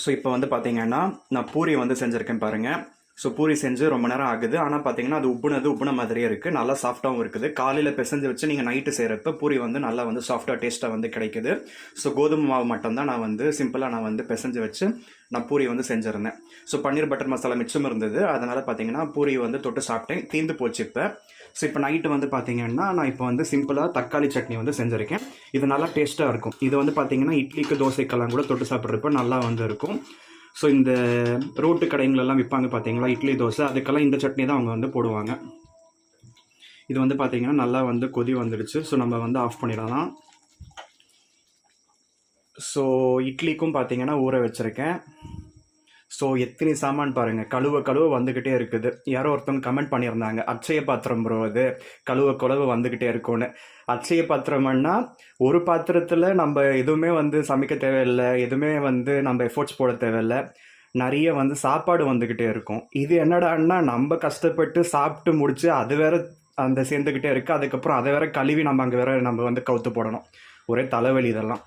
So இப்போ வந்து பார்த்தீங்கன்னா நான் பூரி வந்து செஞ்சுருக்கேன் பாருங்கள். ஸோ பூரி செஞ்சு ரொம்ப நேரம் ஆகுது. ஆனால் பார்த்தீங்கன்னா அது உப்புன மாதிரியே இருக்குது. நல்லா சாஃப்டாகவும் இருக்குது. காலையில் பிசைஞ்சு வச்சு நீங்கள் நைட்டு செய்கிறப்ப பூரி வந்து நல்லா வந்து சாஃப்டாக டேஸ்ட்டாக வந்து கிடைக்குது. ஸோ கோதுமை மாவு மட்டும்தான் நான் வந்து சிம்பிளாக நான் வந்து பிசைஞ்சு வச்சு நான் பூரி வந்து செஞ்சுருந்தேன். ஸோ பன்னீர் பட்டர் மசாலா மிச்சம் இருந்தது. அதனால் பார்த்தீங்கன்னா பூரி வந்து தொட்டு சாப்பிட்டேன். தீர்ந்து போச்சு இப்போ. ஸோ இப்போ நைட்டு வந்து பார்த்தீங்கன்னா நான் இப்போ வந்து சிம்பிளாக தக்காளி சட்னி வந்து செஞ்சுருக்கேன். இது நல்லா டேஸ்ட்டாக இருக்கும். இது வந்து பார்த்தீங்கன்னா இட்லிக்கு தோசைக்கெல்லாம் கூட தொட்டு சாப்பிட்றப்ப நல்லா வந்து இருக்கும். ஸோ இந்த ரோட்டு கடைங்களெல்லாம் விற்பாங்க பார்த்தீங்களா, இட்லி தோசை, அதுக்கெல்லாம் இந்த சட்னி தான் அவங்க வந்து போடுவாங்க. இது வந்து பார்த்தீங்கன்னா நல்லா வந்து கொதி வந்துடுச்சு. ஸோ நம்ம வந்து ஆஃப் பண்ணிடலாம். ஸோ இட்லிக்கும் பார்த்தீங்கன்னா ஊற வச்சுருக்கேன். ஸோ எத்தனை சாமான் பாருங்கள், கழுவ வந்துக்கிட்டே இருக்குது. யாரோ ஒருத்தவங்க கமெண்ட் பண்ணியிருந்தாங்க, அட்சய பாத்திரம் ப்ரோ அது கழுவ வந்துக்கிட்டே இருக்கும்னு. அட்சய பாத்திரம்னா ஒரு பாத்திரத்தில் நம்ம எதுவுமே வந்து சமைக்க தேவையில்லை, எதுவுமே வந்து நம்ம எஃபோர்ட்ஸ் போட தேவையில்லை, நிறைய வந்து சாப்பாடு வந்துக்கிட்டே இருக்கும். இது என்னடான்னா நம்ம கஷ்டப்பட்டு சாப்பிட்டு முடிச்சு அது வேற அந்த சேர்ந்துக்கிட்டே இருக்குது. அதுக்கப்புறம் அதை வேற கழுவி நம்ம அங்கே வேற நம்ம வந்து கவுத்து போடணும். ஒரே தலைவலி இதெல்லாம்.